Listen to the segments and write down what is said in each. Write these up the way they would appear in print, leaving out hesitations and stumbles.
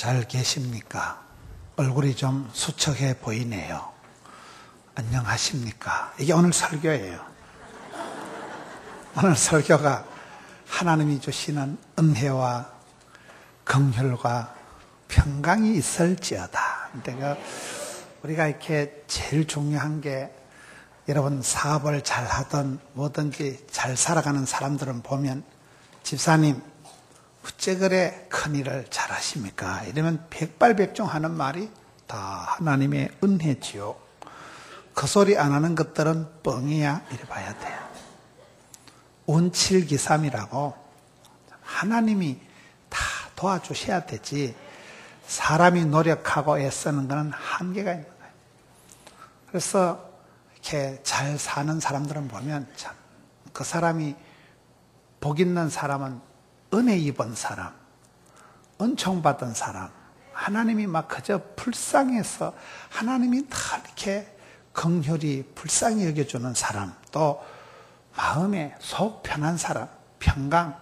잘 계십니까? 얼굴이 좀 수척해 보이네요. 안녕하십니까? 이게 오늘 설교예요. 오늘 설교가 하나님이 주시는 은혜와 긍휼과 평강이 있을지어다. 그러니까 우리가 이렇게 제일 중요한 게, 여러분 사업을 잘 하든 뭐든지 잘 살아가는 사람들은 보면, 집사님 어째 그래 큰일을 잘 하십니까? 이러면 백발백중 하는 말이 다 하나님의 은혜지요. 그 소리 안 하는 것들은 뻥이야, 이래 봐야 돼요. 운칠기삼이라고 하나님이 다 도와주셔야 되지, 사람이 노력하고 애쓰는 것은 한계가 있는 거예요. 그래서 이렇게 잘 사는 사람들은 보면, 참, 그 사람이 복 있는 사람은 은혜 입은 사람, 은총 받은 사람, 하나님이 막 그저 불쌍해서 하나님이 다 이렇게 긍휼히 불쌍히 여겨주는 사람, 또 마음에 속 편한 사람, 평강,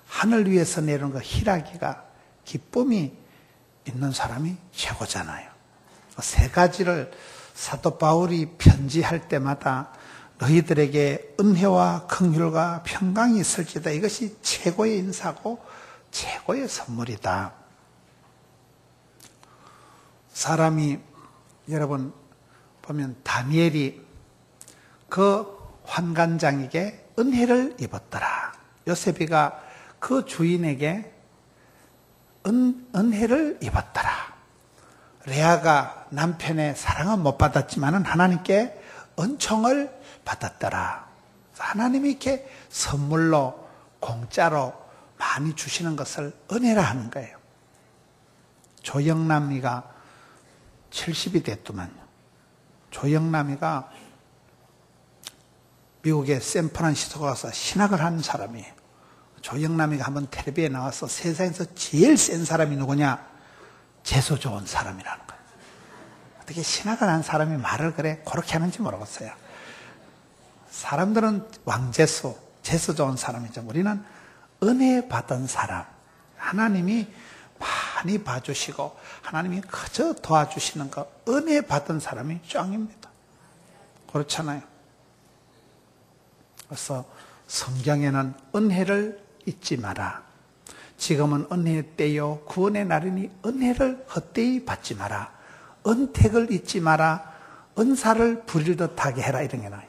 하늘 위에서 내려오는 그 희락이가 기쁨이 있는 사람이 최고잖아요. 세 가지를 사도 바울이 편지할 때마다 너희들에게 은혜와 긍휼과 평강이 있을지다, 이것이 최고의 인사고 최고의 선물이다. 사람이, 여러분 보면 다니엘이 그 환관장에게 은혜를 입었더라. 요셉이가 그 주인에게 은혜를 입었더라. 레아가 남편의 사랑은 못 받았지만 하나님께 은총을 받았더라. 하나님이 이렇게 선물로 공짜로 많이 주시는 것을 은혜라 하는 거예요. 조영남이가 70이 됐더만요. 조영남이가 미국의 샌프란시스코 가서 신학을 하는 사람이에요. 조영남이가 한번 텔레비에 나와서 세상에서 제일 센 사람이 누구냐? 재수 좋은 사람이라는 거예요. 어떻게 신학을 한 사람이 말을 그렇게 하는지 모르겠어요. 사람들은 왕재수, 재수 좋은 사람이죠. 우리는 은혜 받은 사람, 하나님이 많이 봐주시고 하나님이 그저 도와주시는 거, 은혜 받은 사람이 짱입니다. 그렇잖아요. 그래서 성경에는 은혜를 잊지 마라. 지금은 은혜의 때요 구원의 날이니 은혜를 헛되이 받지 마라. 은택을 잊지 마라. 은사를 부릴 듯하게 해라, 이런 게 나와요.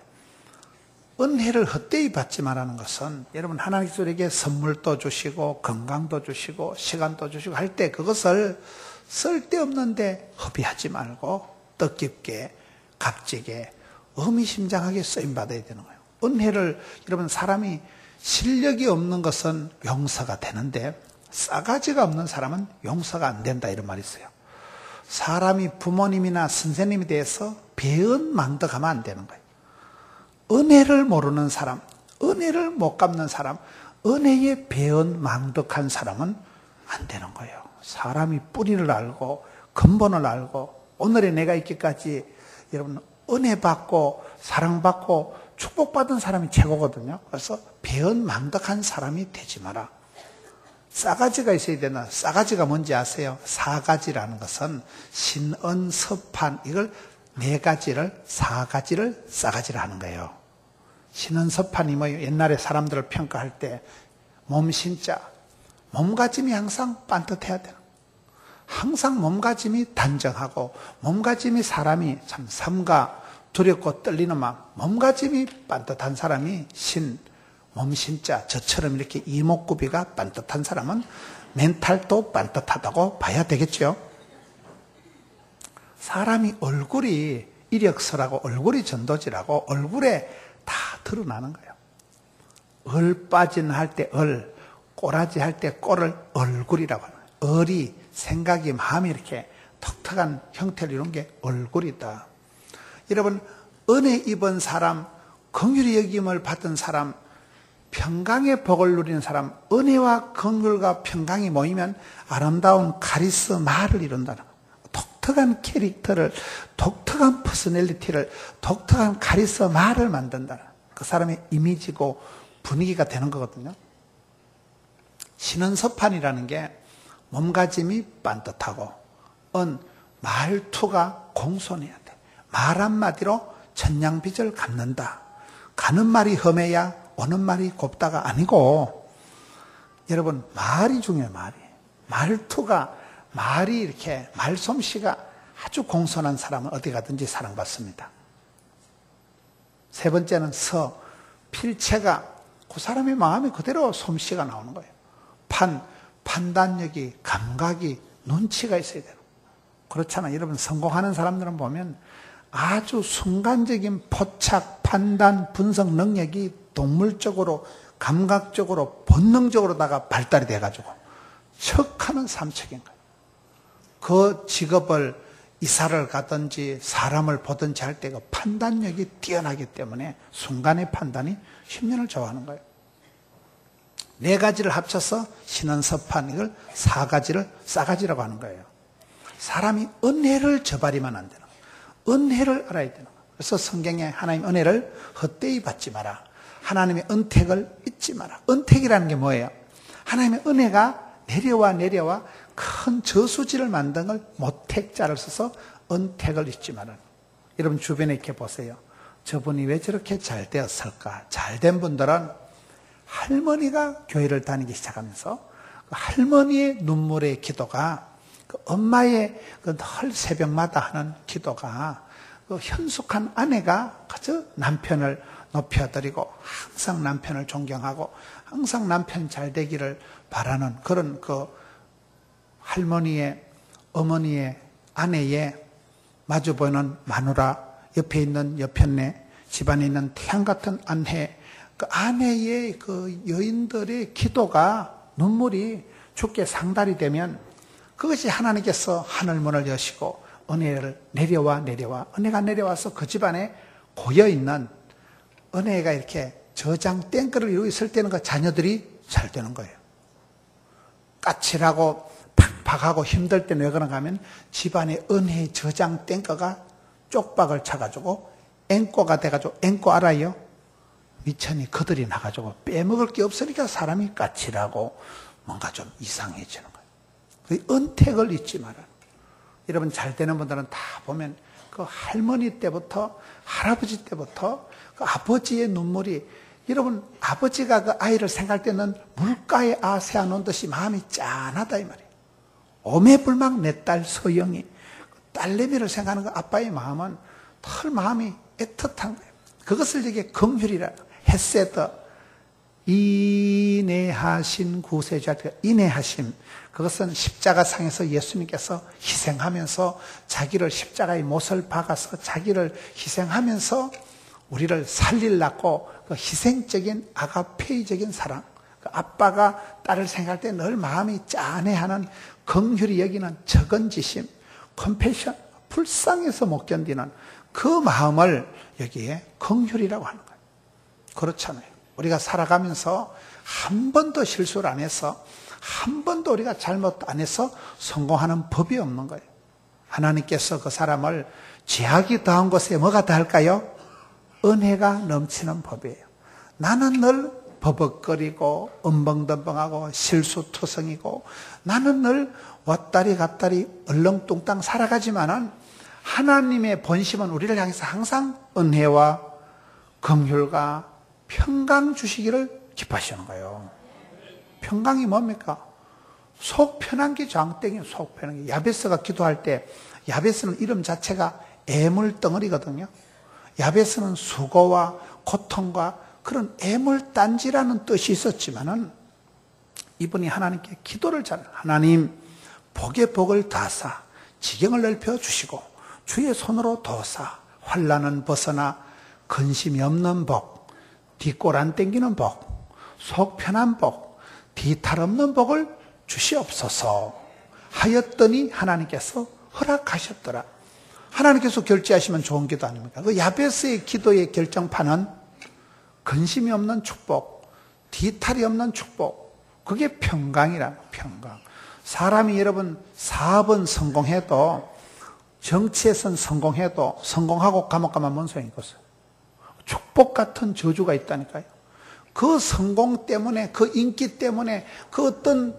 은혜를 헛되이 받지 말라는 것은, 여러분 하나님께서 우리에게 선물도 주시고 건강도 주시고 시간도 주시고 할 때 그것을 쓸데없는데 허비하지 말고 뜻깊게 값지게 의미심장하게 쓰임받아야 되는 거예요. 은혜를, 여러분 사람이 실력이 없는 것은 용서가 되는데 싸가지가 없는 사람은 용서가 안 된다, 이런 말이 있어요. 사람이 부모님이나 선생님에 대해서 배은망덕하면 안 되는 거예요. 은혜를 모르는 사람, 은혜를 못 갚는 사람, 은혜에 배은망덕한 사람은 안 되는 거예요. 사람이 뿌리를 알고 근본을 알고 오늘의 내가 있기까지, 여러분 은혜 받고 사랑받고 축복받은 사람이 최고거든요. 그래서 배은망덕한 사람이 되지 마라. 싸가지가 있어야 되나? 싸가지가 뭔지 아세요? 사가지라는 것은 신은섭한, 이걸 네 가지를, 사가지를 싸가지를 하는 거예요. 신은섭한이 뭐예요? 옛날에 사람들을 평가할 때 몸신자, 몸가짐이 항상 반듯해야 돼요. 항상 몸가짐이 단정하고, 몸가짐이 사람이 참 삼가 두렵고 떨리는 마음, 몸가짐이 반듯한 사람이 몸신자, 저처럼 이렇게 이목구비가 반듯한 사람은 멘탈도 반듯하다고 봐야 되겠죠. 사람이 얼굴이 이력서라고, 얼굴이 전도지라고, 얼굴에 다 드러나는 거예요. 얼 빠진 할 때 얼, 꼬라지 할 때 꼬를 얼굴이라고 하는 거예요. 얼이 생각이, 마음이 이렇게 톡톡한 형태를 이룬 게 얼굴이다. 여러분 은혜 입은 사람, 긍휼히 여김을 받은 사람, 평강의 복을 누리는 사람, 은혜와 긍휼과 평강이 모이면 아름다운 카리스마를 이룬다는 거예요. 독특한 캐릭터를, 독특한 퍼스널리티를, 독특한 카리스마를 만든다는, 그 사람의 이미지고 분위기가 되는 거거든요. 신은섭한이라는 게 몸가짐이 반듯하고 말투가 공손해야 돼. 말 한마디로 천냥빚을 갚는다. 가는 말이 험해야 오는 말이 곱다가 아니고, 여러분, 말이 중요해요. 말이 이렇게 말솜씨가 아주 공손한 사람은 어디 가든지 사랑받습니다. 세 번째는 필체가 그 사람의 마음이 그대로 솜씨가 나오는 거예요. 판단력이, 감각이, 눈치가 있어야 돼요. 그렇잖아요. 여러분, 성공하는 사람들은 보면 아주 순간적인 포착, 판단, 분석 능력이 동물적으로, 감각적으로, 본능적으로다가 발달이 돼가지고 척하는 삼척인 거예요. 그 직업을 이사를 가든지 사람을 보든지 할 때 그 판단력이 뛰어나기 때문에 순간의 판단이 10년을 좋아하는 거예요. 4가지를 합쳐서 신원섭한, 이걸 4가지를 싸가지라고 하는 거예요. 사람이 은혜를 저버리면 안 되는 거예요. 은혜를 알아야 되는 거예요. 그래서 성경에 하나님 은혜를 헛되이 받지 마라. 하나님의 은택을 잊지 마라. 은택이라는 게 뭐예요? 하나님의 은혜가 내려와 큰 저수지를 만든 걸 모택자를 써서 은택을 잊지 마라. 여러분 주변에 이렇게 보세요. 저분이 왜 저렇게 잘 되었을까? 잘된 분들은 할머니가 교회를 다니기 시작하면서 그 할머니의 눈물의 기도가, 그 엄마의 그 늘 새벽마다 하는 기도가, 그 현숙한 아내가 그저 남편을 높여드리고 항상 남편을 존경하고 항상 남편 잘 되기를 바라는 그런 그 할머니의, 어머니의, 아내의 마주보는 마누라, 옆에 있는 여편네, 집안에 있는 태양 같은 아내, 그 아내의 그 여인들의 기도가, 눈물이 주께 상달이 되면 그것이 하나님께서 하늘문을 여시고 은혜를 내려와 은혜가 내려와서 그 집안에 고여있는 은혜가 이렇게 저장 땡크를 이루고 있을 때는 그 자녀들이 잘 되는 거예요. 까칠하고 팍팍하고 힘들 때는 왜 그런가 하면 집안에 은혜의 저장 땡크가 쪽박을 차가지고 앵꼬가 돼가지고, 앵꼬 알아요? 미천이 그들이 나가지고 빼먹을 게 없으니까 사람이 까칠하고 뭔가 좀 이상해지는 거예요. 그 은택을 잊지 마라. 여러분 잘 되는 분들은 다 보면 그 할머니 때부터 할아버지 때부터 그 아버지의 눈물이, 여러분 아버지가 그 아이를 생각할 때는 물가에 새아 놓은 듯이 마음이 짠하다 이 말이에요. 오매불망 내 딸 서영이, 딸내미를 생각하는 그 아빠의 마음은 털 마음이 애틋한 거예요. 그것을 이게 긍휼이라, 헤세드, 인내하신 구세주할 때 인내하심, 그것은 십자가상에서 예수님께서 희생하면서 자기를 십자가의 못을 박아서 자기를 희생하면서 우리를 살리려고 그 희생적인 아가페이적인 사랑, 그 아빠가 딸을 생각할 때 늘 마음이 짠해하는 긍휼히 여기는 적은지심, 컴패션, 불쌍해서 못 견디는 그 마음을 여기에 긍휼이라고 하는 거예요. 그렇잖아요. 우리가 살아가면서 한 번도 실수를 안 해서, 한 번도 우리가 잘못 안 해서 성공하는 법이 없는 거예요. 하나님께서 그 사람을 죄악이 더한 곳에 뭐가 더할까요? 은혜가 넘치는 법이에요. 나는 늘 버벅거리고 엄벙덤벙하고 실수투성이고 나는 늘 왔다리 갔다리 얼렁뚱땅 살아가지만은 하나님의 본심은 우리를 향해서 항상 은혜와 긍휼과 평강 주시기를 기뻐하시는 거예요. 평강이 뭡니까? 속 편한 게 장땡이에요. 속 편한 게. 야베스가 기도할 때, 야베스는 이름 자체가 애물덩어리거든요. 야베스는 수고와 고통과 그런 애물단지라는 뜻이 있었지만은 이분이 하나님께 기도를 하나님 복의 복을 다사 지경을 넓혀 주시고 주의 손으로 도사 환난은 벗어나 근심이 없는 복, 뒷골 안 땡기는 복, 속 편한 복, 뒤탈 없는 복을 주시옵소서 하였더니 하나님께서 허락하셨더라. 하나님께서 결제하시면 좋은 기도 아닙니까? 그 야베스의 기도의 결정판은 근심이 없는 축복, 뒤탈이 없는 축복, 그게 평강이라. 평강. 사람이 여러분 사업은 성공해도, 정치에선 성공해도 성공하고 감옥 가면 뭔 소용이 있겠어요? 축복 같은 저주가 있다니까요. 그 성공 때문에, 그 인기 때문에, 그 어떤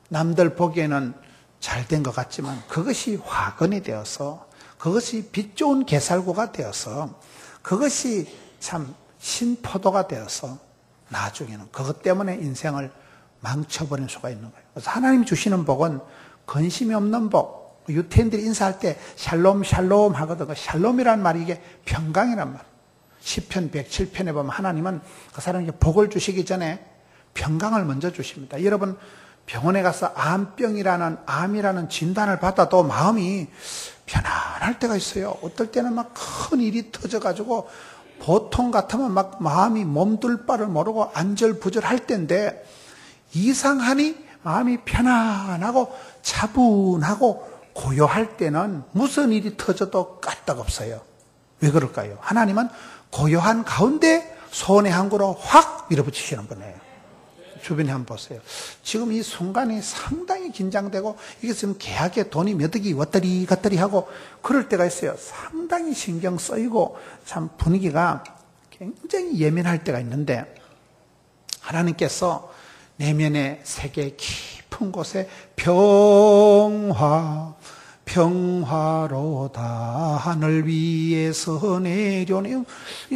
남들 보기에는 잘된 것 같지만 그것이 화근이 되어서, 그것이 빛 좋은 개살구가 되어서, 그것이 참 신포도가 되어서 나중에는 그것 때문에 인생을 망쳐버릴 수가 있는 거예요. 그래서 하나님이 주시는 복은 근심이 없는 복. 유태인들이 인사할 때 샬롬 샬롬 하거든. 샬롬이란 말이 이게 평강이란 말. 시편 107편에 보면 하나님은 그 사람에게 복을 주시기 전에 평강을 먼저 주십니다. 여러분 병원에 가서 암이라는 진단을 받아도 마음이 편안할 때가 있어요. 어떨 때는 막 큰 일이 터져가지고 보통 같으면 막 마음이 몸둘 바를 모르고 안절부절할 때인데, 이상하니 마음이 편안하고 차분하고 고요할 때는 무슨 일이 터져도 까딱없어요. 왜 그럴까요? 하나님은 고요한 가운데 손의 한 구로 확 밀어붙이시는 분이에요. 주변에 한번 보세요. 지금 이 순간이 상당히 긴장되고, 이게 지금 계약에 돈이 몇 억이 왔다리 갔다리 하고 그럴 때가 있어요. 상당히 신경 쓰이고 참 분위기가 굉장히 예민할 때가 있는데, 하나님께서 내면의 세계 깊은 곳에 평화로다 하늘 위에서 내려오네.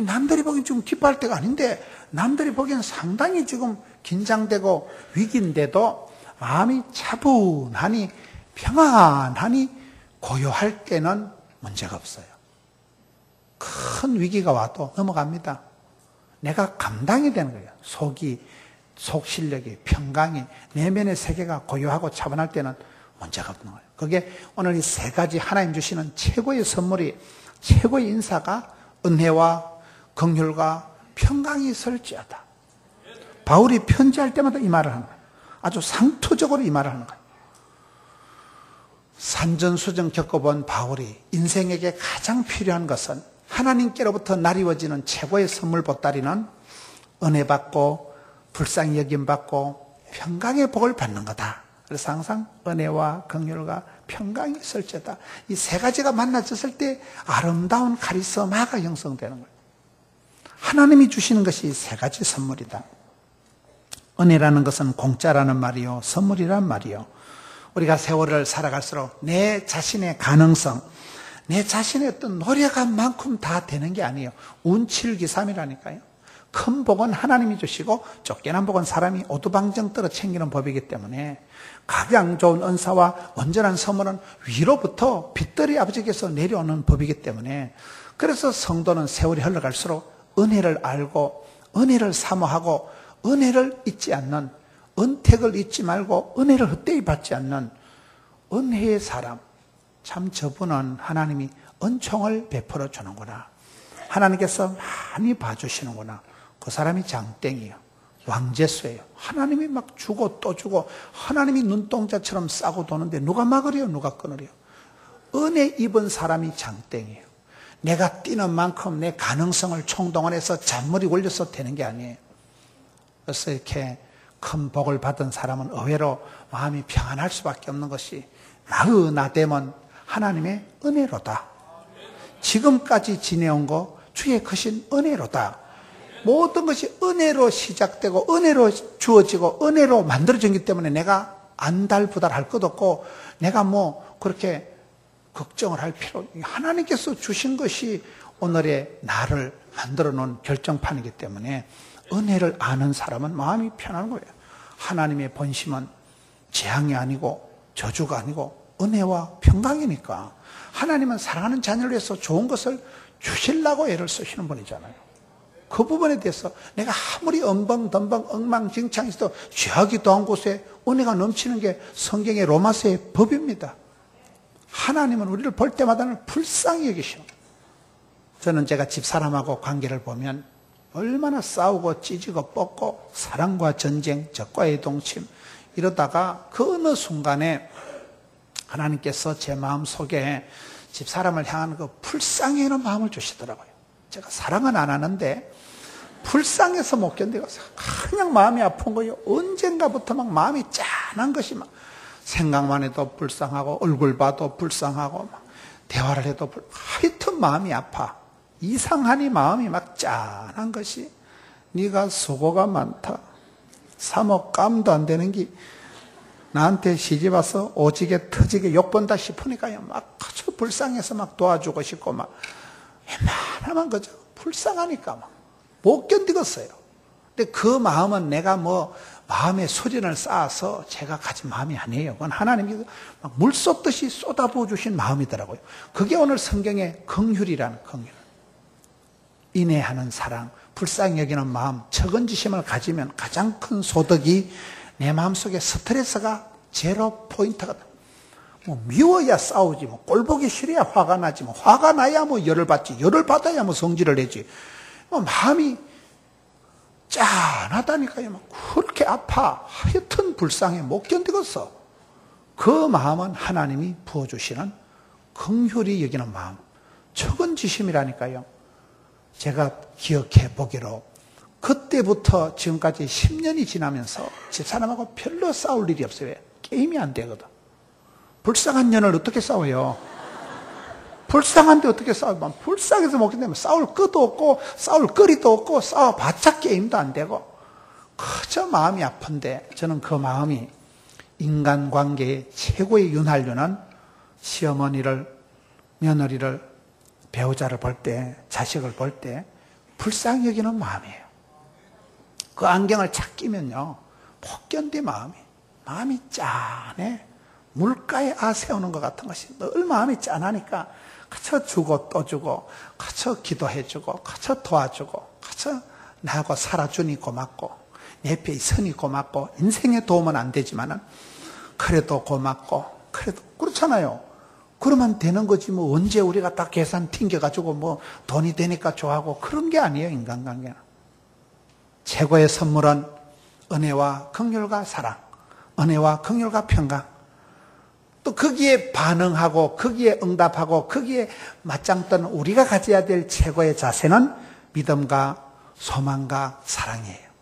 남들이 보기엔 지금 기뻐할 때가 아닌데, 남들이 보기엔 상당히 지금 긴장되고 위기인데도 마음이 차분하니 평안하니 고요할 때는 문제가 없어요. 큰 위기가 와도 넘어갑니다. 내가 감당이 되는 거예요. 속 실력이, 평강이, 내면의 세계가 고요하고 차분할 때는 문제가 없는 거예요. 그게 오늘 이 세 가지 하나님 주시는 최고의 선물이, 최고의 인사가 은혜와 긍휼과 평강이 있을지어다. 바울이 편지할 때마다 이 말을 하는 거예요. 아주 상투적으로 이 말을 하는 거예요. 산전수전 겪어본 바울이 인생에게 가장 필요한 것은 하나님께로부터 나리워지는 최고의 선물 보따리는 은혜 받고 불쌍히 여김 받고 평강의 복을 받는 거다. 그래서 항상 은혜와 긍휼과 평강이 있을지어다. 이 세 가지가 만나졌을 때 아름다운 카리스마가 형성되는 거예요. 하나님이 주시는 것이 세 가지 선물이다. 은혜라는 것은 공짜라는 말이요, 선물이란 말이요. 우리가 세월을 살아갈수록 내 자신의 가능성, 내 자신의 어떤 노력한만큼 다 되는 게 아니에요. 운칠기삼이라니까요. 큰 복은 하나님이 주시고 쫓겨난 복은 사람이 오두방정 떨어 챙기는 법이기 때문에, 가장 좋은 은사와 온전한 선물은 위로부터 빛들이 아버지께서 내려오는 법이기 때문에, 그래서 성도는 세월이 흘러갈수록 은혜를 알고 은혜를 사모하고 은혜를 잊지 않는, 은택을 잊지 말고 은혜를 헛되이 받지 않는 은혜의 사람, 참 저분은 하나님이 은총을 베풀어 주는구나, 하나님께서 많이 봐주시는구나, 그 사람이 장땡이에요. 왕재수예요. 하나님이 막 주고 또 주고 하나님이 눈동자처럼 싸고 도는데 누가 막으래요? 누가 끊으래요? 은혜 입은 사람이 장땡이에요. 내가 뛰는 만큼 내 가능성을 총동원해서 잔머리 올려서 되는 게 아니에요. 그래서 이렇게 큰 복을 받은 사람은 의외로 마음이 평안할 수밖에 없는 것이, 나되면 하나님의 은혜로다. 지금까지 지내온 거 주의 크신 은혜로다. 모든 것이 은혜로 시작되고 은혜로 주어지고 은혜로 만들어졌기 때문에 내가 안달부달할 것 없고, 내가 뭐 그렇게 걱정을 할 필요, 하나님께서 주신 것이 오늘의 나를 만들어 놓은 결정판이기 때문에 은혜를 아는 사람은 마음이 편한 거예요. 하나님의 본심은 재앙이 아니고 저주가 아니고 은혜와 평강이니까, 하나님은 사랑하는 자녀를 위해서 좋은 것을 주시려고 애를 쓰시는 분이잖아요. 그 부분에 대해서 내가 아무리 엉벙덤벙 엉망진창해도 죄악이 더한 곳에 은혜가 넘치는 게 성경의 로마서의 법입니다. 하나님은 우리를 볼 때마다는 불쌍히 여기시는 거예요. 저는 제가 집사람하고 관계를 보면 얼마나 싸우고 찢고 뻗고 사랑과 전쟁, 적과의 동침 이러다가 그 어느 순간에 하나님께서 제 마음 속에 집사람을 향하는 그 불쌍히 하는 마음을 주시더라고요. 제가 사랑은 안 하는데 불쌍해서 못 견디고 그냥 마음이 아픈 거예요. 언젠가부터 막 마음이 짠한 것이 막 생각만 해도 불쌍하고 얼굴 봐도 불쌍하고 막 대화를 해도 하여튼 마음이 아파. 이상하니 마음이 막 짠한 것이, 네가 수고가 많다. 3억 깜도 안 되는 게 나한테 시집와서 오지게 터지게 욕본다 싶으니까요. 막 아주 불쌍해서 막 도와주고 싶고 막 웬만하면 그저 불쌍하니까 막 못 견디겠어요. 근데 그 마음은 내가 뭐 마음의 소진을 쌓아서 제가 가진 마음이 아니에요. 그건 하나님이 막 물 쏟듯이 쏟아부어 주신 마음이더라고요. 그게 오늘 성경의 긍휼이라는 긍휼. 인애하는 사랑, 불쌍히 여기는 마음, 적은지심을 가지면 가장 큰 소득이 내 마음속에 스트레스가 제로 포인트가 돼. 뭐 미워야 싸우지, 뭐 꼴보기 싫어야 화가 나지, 뭐 화가 나야 뭐 열을 받지, 열을 받아야 뭐 성질을 내지. 뭐 마음이 짠하다니까요. 막 그렇게 아파. 하여튼 불쌍해. 못 견디겠어. 그 마음은 하나님이 부어주시는 긍휼히 여기는 마음. 적은지심이라니까요. 제가 기억해 보기로 그때부터 지금까지 10년이 지나면서 집사람하고 별로 싸울 일이 없어요. 왜? 게임이 안 되거든. 불쌍한 년을 어떻게 싸워요? 불쌍한데 어떻게 싸워요? 불쌍해서 못 견디면 싸울 것도 없고 싸울 거리도 없고 싸워봤자 게임도 안 되고 그저 마음이 아픈데 저는 그 마음이 인간관계의 최고의 윤활유는 시어머니를, 며느리를, 배우자를 볼 때, 자식을 볼 때 불쌍히 여기는 마음이에요. 그 안경을 착 끼면요, 못 견디 마음이 짠해. 물가에 아 세우는 것 같은 것이 늘 마음이 짠하니까 그저 주고 또 주고, 그저 기도해주고, 그저 도와주고, 그저 나하고 살아주니 고맙고, 내 옆에 있으니 고맙고, 인생에 도움은 안 되지만은 그래도 고맙고, 그래도 그렇잖아요. 그러면 되는 거지 뭐 언제 우리가 딱 계산 튕겨가지고 뭐 돈이 되니까 좋아하고 그런 게 아니에요. 인간관계는. 최고의 선물은 은혜와 긍휼과 사랑, 은혜와 긍휼과 평강. 또 거기에 반응하고 거기에 응답하고 거기에 맞짱 뜨는 우리가 가져야 될 최고의 자세는 믿음과 소망과 사랑이에요.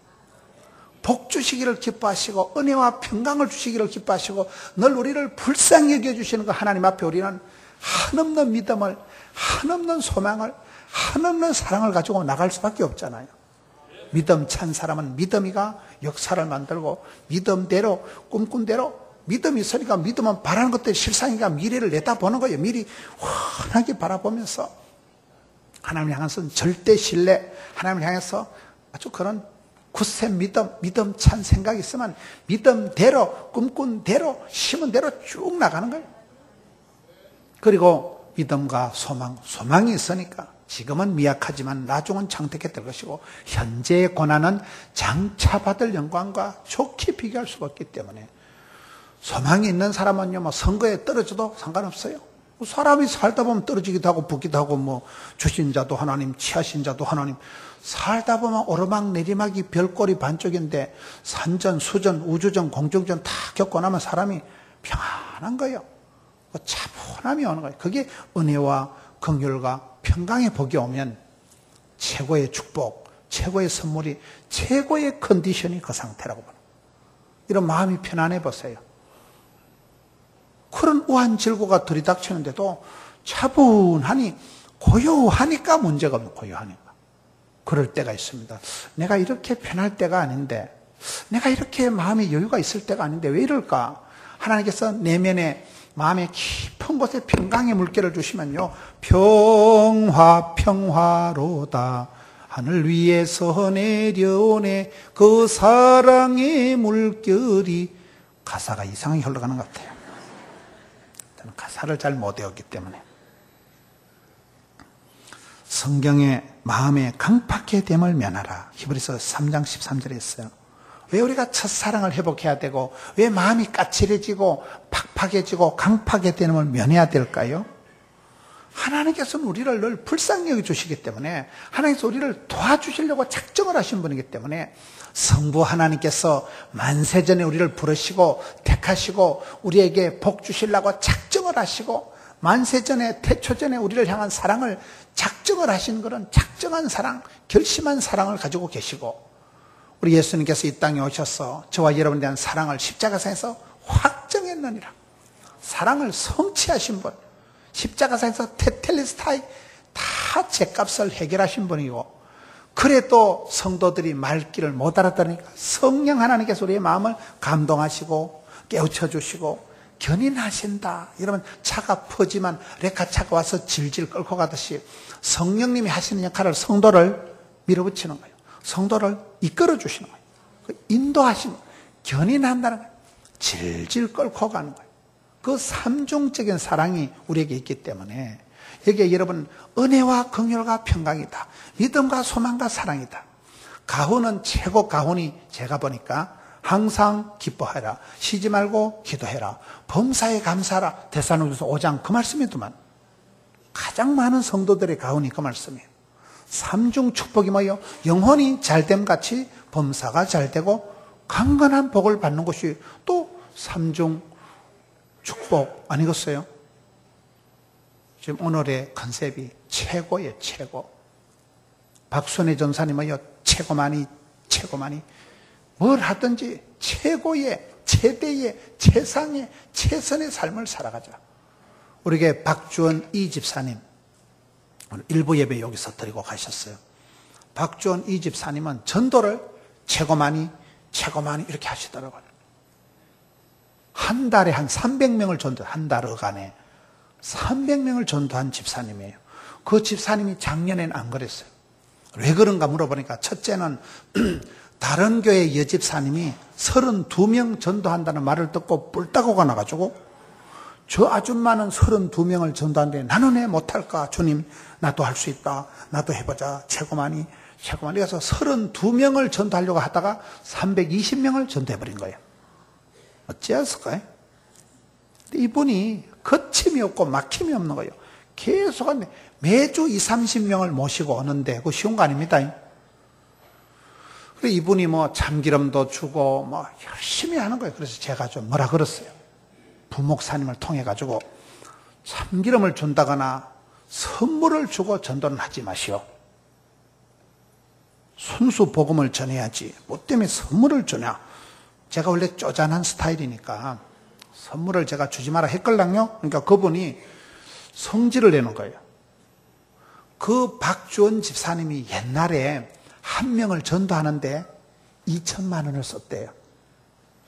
복 주시기를 기뻐하시고 은혜와 평강을 주시기를 기뻐하시고 늘 우리를 불쌍히 여겨주시는 그 하나님 앞에 우리는 한없는 믿음을, 한없는 소망을, 한없는 사랑을 가지고 나갈 수밖에 없잖아요. 믿음 찬 사람은 믿음이가 역사를 만들고 믿음대로 꿈꾼 대로 믿음이 있으니까 믿음은 바라는 것들이 실상이니까 미래를 내다보는 거예요. 미리 환하게 바라보면서 하나님을 향해서 절대 신뢰, 하나님을 향해서 아주 그런 굳센 믿음 찬 생각이 있으면 믿음대로, 꿈꾼 대로, 심은 대로 쭉 나가는 거예요. 그리고 믿음과 소망이 있으니까 지금은 미약하지만 나중은 장택해 될 것이고 현재의 고난은 장차받을 영광과 좋게 비교할 수가 없기 때문에 소망이 있는 사람은요, 뭐 선거에 떨어져도 상관없어요. 사람이 살다 보면 떨어지기도 하고 붙기도 하고 뭐 주신 자도 하나님, 취하신 자도 하나님. 살다 보면 오르막 내리막이 별꼴이 반쪽인데 산전, 수전, 우주전, 공중전 다 겪고 나면 사람이 평안한 거예요. 차분함이 오는 거예요. 그게 은혜와 긍휼과 평강의 복이 오면 최고의 축복, 최고의 선물이, 최고의 컨디션이 그 상태라고 보는 거예요. 이런 마음이 편안해 보세요. 그런 우한 질고가 들이닥치는데도 차분하니 고요하니까 문제가 없는 고요하니까. 그럴 때가 있습니다. 내가 이렇게 편할 때가 아닌데, 내가 이렇게 마음의 여유가 있을 때가 아닌데 왜 이럴까? 하나님께서 내면에 마음의 깊은 곳에 평강의 물결을 주시면요, 평화로다 하늘 위에서 내려오네 그 사랑의 물결이. 가사가 이상하게 흘러가는 것 같아요. 저는 가사를 잘 못 외웠기 때문에. 성경의 마음의 강팍해 됨을 면하라. 히브리서 3장 13절에 있어요. 왜 우리가 첫사랑을 회복해야 되고 왜 마음이 까칠해지고 팍팍해지고 강팍해 됨을 면해야 될까요? 하나님께서는 우리를 늘 불쌍히 여겨주시기 때문에, 하나님께서 우리를 도와주시려고 작정을 하신 분이기 때문에, 성부 하나님께서 만세전에 우리를 부르시고 택하시고 우리에게 복 주시려고 작정을 하시고 만세전에 태초전에 우리를 향한 사랑을 작정을 하신 그런 작정한 사랑, 결심한 사랑을 가지고 계시고, 우리 예수님께서 이 땅에 오셔서 저와 여러분에 대한 사랑을 십자가상에서 확정했느니라. 사랑을 성취하신 분, 십자가상에서 테텔레스타이 다 죄값을 해결하신 분이고, 그래도 성도들이 말귀를 못 알아들으니까 성령 하나님께서 우리의 마음을 감동하시고 깨우쳐 주시고 견인하신다. 이러면 차가 퍼지만 레카차가 와서 질질 끌고 가듯이 성령님이 하시는 역할을 성도를 밀어붙이는 거예요. 성도를 이끌어 주시는 거예요. 인도하시는 거예요. 견인한다는 거예요. 질질 끌고 가는 거예요. 그 삼중적인 사랑이 우리에게 있기 때문에 여기에 여러분 은혜와 긍휼과 평강이다. 믿음과 소망과 사랑이다. 가훈은 최고 가훈이 제가 보니까 항상 기뻐하라. 쉬지 말고 기도해라. 범사에 감사하라. 데살로니가서 5장 그 말씀이더만. 가장 많은 성도들의 가훈이 그 말씀이에요. 삼중 축복이 뭐예요? 영혼이 잘됨 같이 범사가 잘되고 강건한 복을 받는 것이 또 삼중 축복 아니겠어요? 지금 오늘의 컨셉이 최고예요. 최고. 박순애 전사님은요, 최고만이 뭘 하든지 최고의, 최대의, 최상의, 최선의 삶을 살아가자. 우리에게 박주원 이 집사님, 오늘 일부 예배 여기서 드리고 가셨어요. 박주원 이 집사님은 전도를 최고만이 이렇게 하시더라고요. 한 달에 한 300명을 한 달간에 300명을 전도한 집사님이에요. 그 집사님이 작년에는 안 그랬어요. 왜 그런가 물어보니까 첫째는 다른 교회 여집사님이 32명 전도한다는 말을 듣고 뿔따구가 나가지고 저 아줌마는 32명을 전도하는데 나는 왜 못할까? 주님, 나도 할 수 있다. 나도 해보자. 최고만이. 그래서 32명을 전도하려고 하다가 320명을 전도해버린 거예요. 어찌했을까요? 이분이 거침이 없고 막힘이 없는 거예요. 계속 매주 20, 30명을 모시고 오는데 그거 쉬운 거 아닙니다. 그래서 이분이 뭐 참기름도 주고 뭐 열심히 하는 거예요. 그래서 제가 좀 뭐라 그랬어요. 부목사님을 통해 가지고 참기름을 준다거나 선물을 주고 전도는 하지 마시오. 순수 복음을 전해야지. 뭐 때문에 선물을 주냐. 제가 원래 쪼잔한 스타일이니까 선물을 제가 주지 마라 했걸랑요. 그러니까 그분이 성질을 내는 거예요. 그 박주원 집사님이 옛날에 한 명을 전도하는데 2천만 원을 썼대요.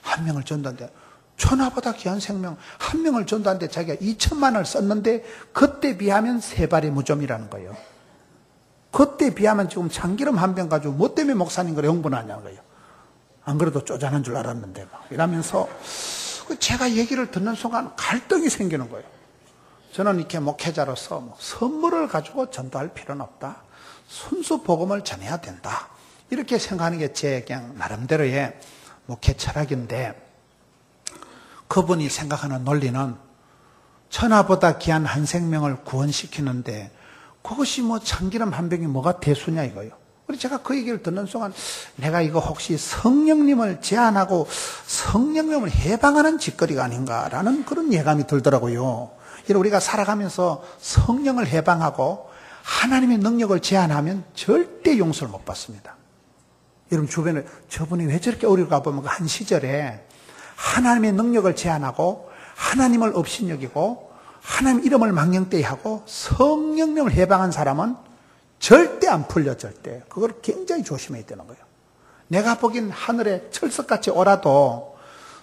한 명을 전도하는데 천하보다 귀한 생명 한 명을 전도하는데 자기가 2천만 원을 썼는데 그때 비하면 세 발의 무좀이라는 거예요. 그때 비하면 지금 참기름 한 병 가지고 뭐 때문에 목사님 그래 흥분하냐는 거예요. 안 그래도 쪼잔한 줄 알았는데 막 이러면서 제가 얘기를 듣는 순간 갈등이 생기는 거예요. 저는 이렇게 목회자로서 뭐 선물을 가지고 전도할 필요는 없다. 순수 복음을 전해야 된다. 이렇게 생각하는 게 제 그냥 나름대로의 목회 철학인데 그분이 생각하는 논리는 천하보다 귀한 한 생명을 구원시키는데 그것이 뭐 참기름 한 병이 뭐가 대수냐 이거예요. 그래서 제가 그 얘기를 듣는 순간 내가 이거 혹시 성령님을 제한하고 성령님을 해방하는 짓거리가 아닌가라는 그런 예감이 들더라고요. 우리가 살아가면서 성령을 해방하고 하나님의 능력을 제한하면 절대 용서를 못 받습니다. 여러분 주변에 저분이 왜 저렇게 어려울까 보면 한 시절에 하나님의 능력을 제한하고 하나님을 업신여기고 하나님 이름을 망령되이하고 성령님을 해방한 사람은 절대 안 풀려. 절대. 그걸 굉장히 조심해야 되는 거예요. 내가 보기엔 하늘에 철석같이 오라도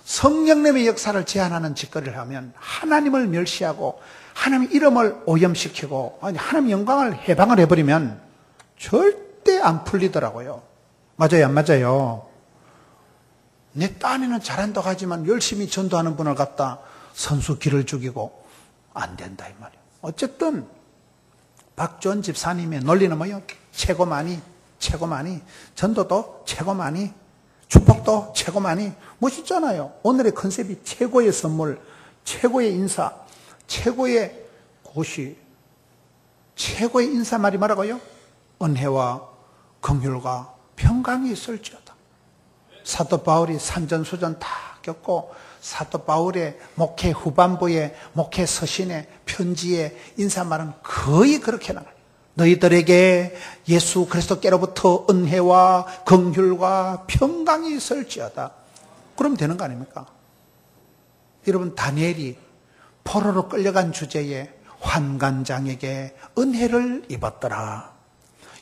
성령님의 역사를 제한하는 짓거리를 하면 하나님을 멸시하고 하나님 이름을 오염시키고 하나님 영광을 해방을 해버리면 절대 안 풀리더라고요. 맞아요, 안 맞아요? 내 딴에는 잘한다고 하지만 열심히 전도하는 분을 갖다 선수 길을 죽이고 안 된다 이 말이에요. 어쨌든 박주원 집사님의 논리는 뭐예요? 최고만이 전도도 최고만이 축복도 최고만이 멋있잖아요. 오늘의 컨셉이 최고의 선물, 최고의 인사, 최고의 고시, 최고의 인사말이 뭐라고요? 은혜와 긍휼과 평강이 있을지어다. 사도 바울이 산전수전 다 겪고 사도 바울의 목회 후반부에 목회 서신의 편지의 인사말은 거의 그렇게 나와요. 너희들에게 예수 그리스도께로부터 은혜와 긍휼과 평강이 있을지어다. 그럼 되는 거 아닙니까? 여러분 다니엘이 포로로 끌려간 주제에 환관장에게 은혜를 입었더라.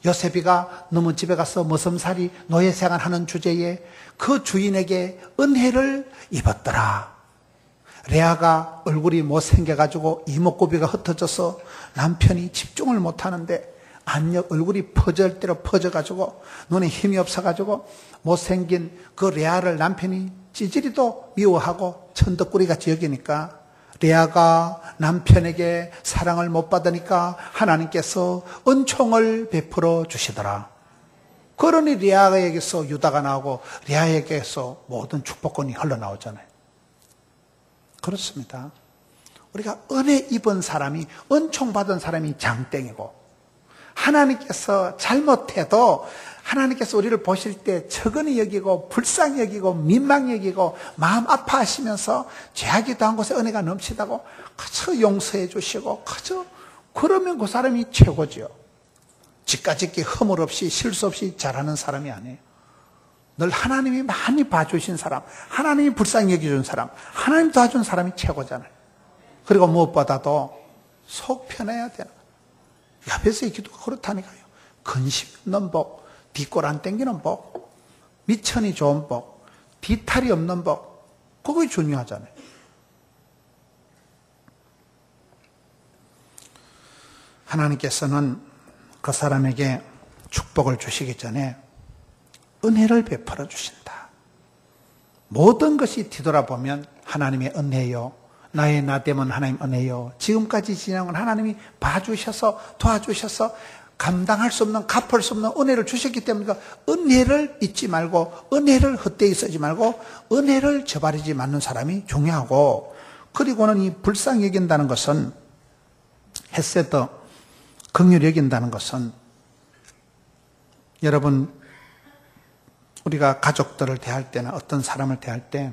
요셉이가 너무 집에 가서 머슴살이 노예생활하는 주제에 그 주인에게 은혜를 입었더라. 레아가 얼굴이 못생겨가지고 이목구비가 흩어져서 남편이 집중을 못하는데 얼굴이 퍼질 대로 퍼져가지고 눈에 힘이 없어가지고 못생긴 그 레아를 남편이 찌질이도 미워하고 천덕꾸리같이 여기니까 레아가 남편에게 사랑을 못 받으니까 하나님께서 은총을 베풀어 주시더라. 그러니 레아에게서 유다가 나오고 레아에게서 모든 축복권이 흘러나오잖아요. 그렇습니다. 우리가 은혜 입은 사람이, 은총 받은 사람이 장땡이고, 하나님께서 잘못해도 하나님께서 우리를 보실 때 적은히 여기고 불쌍히 여기고 민망히 여기고 마음 아파하시면서 죄악이 당한 곳에 은혜가 넘치다고 그저 용서해 주시고 그저 그러면 그 사람이 최고죠. 지까짓기 허물 없이 실수 없이 잘하는 사람이 아니에요. 늘 하나님이 많이 봐주신 사람, 하나님이 불쌍히 여겨준 사람, 하나님 도와준 사람이 최고잖아요. 그리고 무엇보다도 속 편해야 되는 거예요. 야베스의 기도가 그렇다니까요. 근심 없는 복, 뒷골 안 땡기는 복, 미천이 좋은 복, 뒤탈이 없는 복, 그게 중요하잖아요. 하나님께서는 그 사람에게 축복을 주시기 전에 은혜를 베풀어 주신다. 모든 것이 뒤돌아보면 하나님의 은혜요. 나의 나됨은 하나님 은혜요. 지금까지 지나온 하나님이 봐주셔서 도와주셔서 감당할 수 없는, 갚을 수 없는 은혜를 주셨기 때문에 은혜를 잊지 말고 은혜를 헛되이 쓰지 말고 은혜를 저버리지 않는 사람이 중요하고, 그리고는 이 불쌍히 여긴다는 것은, 헤세드, 긍휼히 여긴다는 것은, 여러분 우리가 가족들을 대할 때나 어떤 사람을 대할 때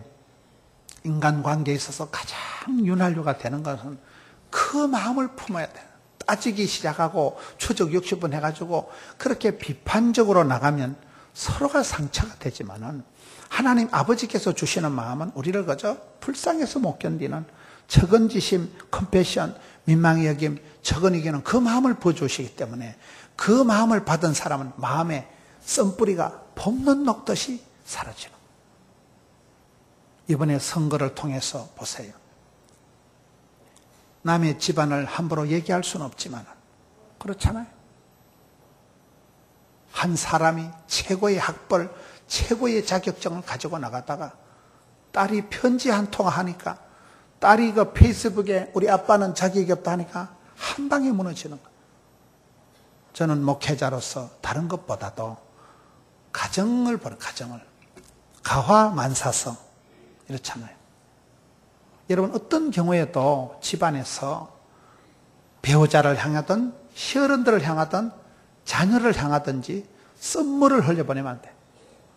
인간관계에 있어서 가장 윤활유가 되는 것은 그 마음을 품어야 돼요. 따지기 시작하고 추적 60분 해가지고 그렇게 비판적으로 나가면 서로가 상처가 되지만은, 하나님 아버지께서 주시는 마음은 우리를 그저 불쌍해서 못 견디는 적은지심, 컴패션, 민망히 여김, 적은 이기는 그 마음을 부어주시기 때문에 그 마음을 받은 사람은 마음에 썬뿌리가 봄눈 녹듯이 사라지는 거예요. 이번에 선거를 통해서 보세요. 남의 집안을 함부로 얘기할 수는 없지만 그렇잖아요. 한 사람이 최고의 학벌, 최고의 자격증을 가지고 나가다가 딸이 편지 한 통 하니까, 딸이 그 페이스북에 우리 아빠는 자격이 없다 하니까 한 방에 무너지는 거예요. 저는 목회자로서 다른 것보다도 가정을 보는, 가정을 가화만사성 이렇잖아요. 여러분 어떤 경우에도 집안에서 배우자를 향하든 시어른들을 향하든 자녀를 향하든지 썸물을 흘려보내면 안 돼.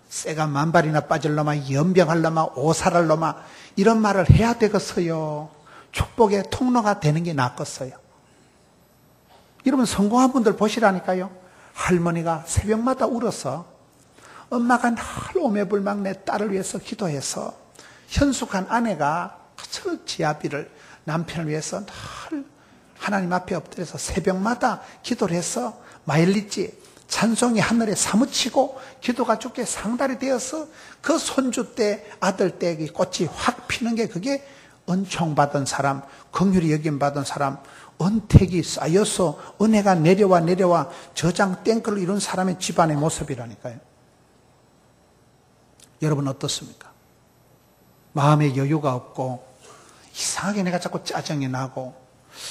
쇠가 만발이나 빠질 놈아, 연병할 놈아, 오살할 놈아, 이런 말을 해야 되겠어요. 축복의 통로가 되는 게 낫겠어요. 여러분 성공한 분들 보시라니까요. 할머니가 새벽마다 울어서 엄마가 늘 오매불망 내 딸을 위해서 기도해서, 현숙한 아내가 그저 지아비를 남편을 위해서 늘 하나님 앞에 엎드려서 새벽마다 기도를 해서 마일리지 찬송이 하늘에 사무치고 기도가 주께 상달이 되어서 그 손주 때, 아들 때 꽃이 확 피는 게 그게 은총받은 사람, 긍휼히 여김받은 사람, 은택이 쌓여서 은혜가 내려와 저장 땡크를 이룬 사람의 집안의 모습이라니까요. 여러분 어떻습니까? 마음에 여유가 없고 이상하게 내가 자꾸 짜증이 나고,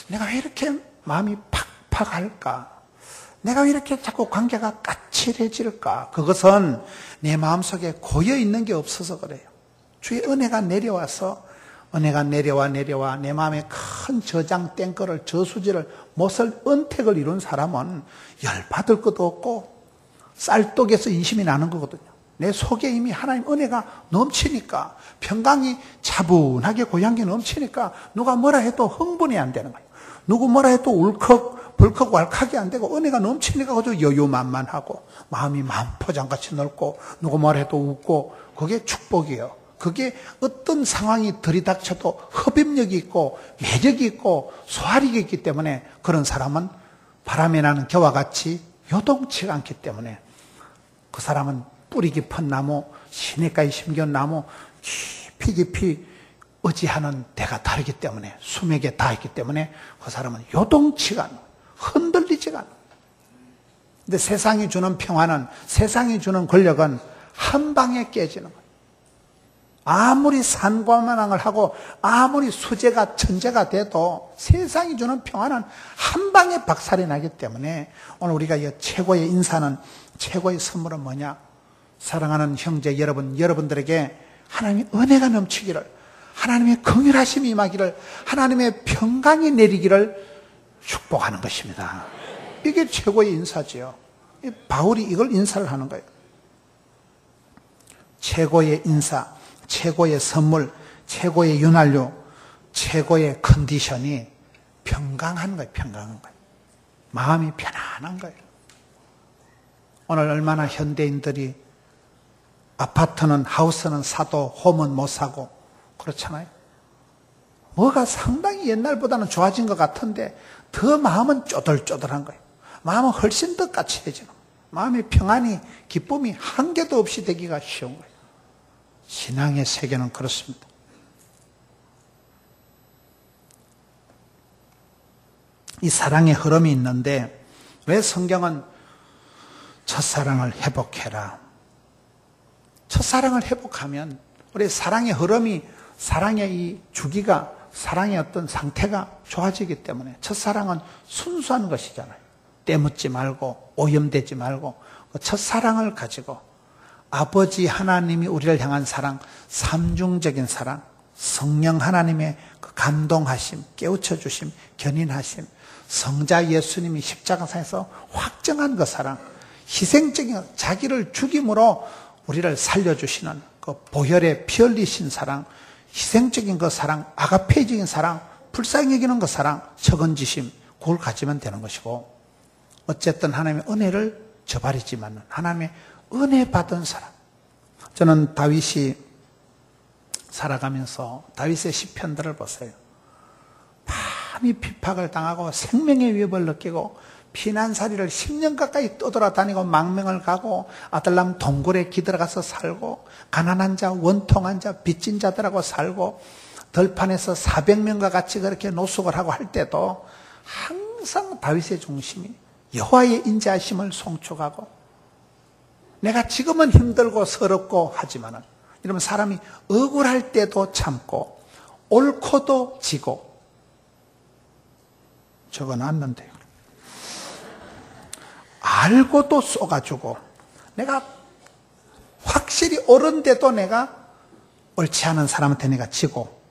내가 왜 이렇게 마음이 팍팍할까? 내가 왜 이렇게 자꾸 관계가 까칠해질까? 그것은 내 마음속에 고여있는 게 없어서 그래요. 주의 은혜가 내려와서, 은혜가 내려와 내 마음에 큰 저장 땡거를, 저수지를, 못을, 은택을 이룬 사람은 열받을 것도 없고 쌀독에서 인심이 나는 거거든요. 내 속에 이미 하나님 은혜가 넘치니까, 평강이 차분하게 고향이 넘치니까 누가 뭐라 해도 흥분이 안 되는 거예요. 누구 뭐라 해도 울컥 벌컥 왈칵이 안 되고 은혜가 넘치니까 그저 여유만만하고 마음이 만포장같이 넓고 누구 뭐라 해도 웃고, 그게 축복이에요. 그게 어떤 상황이 들이닥쳐도 흡입력이 있고 매력이 있고 소화력이 있기 때문에 그런 사람은 바람에 나는 겨와 같이 요동치가 않기 때문에 그 사람은 뿌리 깊은 나무, 시냇가에 심겨온 나무, 깊이 의지하는 데가 다르기 때문에, 수맥에 닿았기 때문에 그 사람은 요동치가 않아, 흔들리지가 않아. 근데 세상이 주는 평화는, 세상이 주는 권력은 한 방에 깨지는 거예요. 아무리 산과만항을 하고 아무리 수재가 천재가 돼도 세상이 주는 평화는 한 방에 박살이 나기 때문에, 오늘 우리가 이 최고의 인사는, 최고의 선물은 뭐냐? 사랑하는 형제 여러분, 여러분들에게 하나님의 은혜가 넘치기를, 하나님의 긍휼하심이 임하기를, 하나님의 평강이 내리기를 축복하는 것입니다. 이게 최고의 인사지요. 바울이 이걸 인사를 하는 거예요. 최고의 인사, 최고의 선물, 최고의 윤활유, 최고의 컨디션이 평강한 거예요. 평강한 거예요. 마음이 편안한 거예요. 오늘 얼마나 현대인들이 아파트는, 하우스는 사도 홈은 못 사고 그렇잖아요. 뭐가 상당히 옛날보다는 좋아진 것 같은데 더 마음은 쪼들쪼들한 거예요. 마음은 훨씬 더 까칠해지는 거예요. 마음의 평안이, 기쁨이 한 개도 없이 되기가 쉬운 거예요. 신앙의 세계는 그렇습니다. 이 사랑의 흐름이 있는데 왜 성경은 첫사랑을 회복해라, 첫사랑을 회복하면 우리 사랑의 흐름이, 사랑의 이 주기가, 사랑의 어떤 상태가 좋아지기 때문에, 첫사랑은 순수한 것이잖아요. 때묻지 말고 오염되지 말고 그 첫사랑을 가지고 아버지 하나님이 우리를 향한 사랑, 삼중적인 사랑, 성령 하나님의 그 감동하심, 깨우쳐 주심, 견인하심, 성자 예수님이 십자가상에서 확정한 그 사랑, 희생적인 자기를 죽임으로 우리를 살려주시는 그 보혈에 피 흘리신 사랑, 희생적인 그 사랑, 아가페적인 사랑, 불쌍히 여기는 그 사랑, 적은지심, 그걸 가지면 되는 것이고, 어쨌든 하나님의 은혜를 저버리지만 하나님의 은혜 받은 사람. 저는 다윗이 살아가면서 다윗의 시편들을 보세요. 밤이 핍박을 당하고 생명의 위협을 느끼고 피난살이를 10년 가까이 떠돌아다니고 망명을 가고 아들람 동굴에 기들어가서 살고 가난한 자, 원통한 자, 빚진 자들하고 살고 들판에서 400명과 같이 그렇게 노숙을 하고 할 때도 항상 다윗의 중심이 여호와의 인자하심을 송축하고, 내가 지금은 힘들고 서럽고 하지만은, 이러면 사람이 억울할 때도 참고 옳고도 지고, 적어놨는데요. 알고도 쏘가지고, 내가 확실히 옳은데도 내가 옳지 않은 사람한테 내가 지고,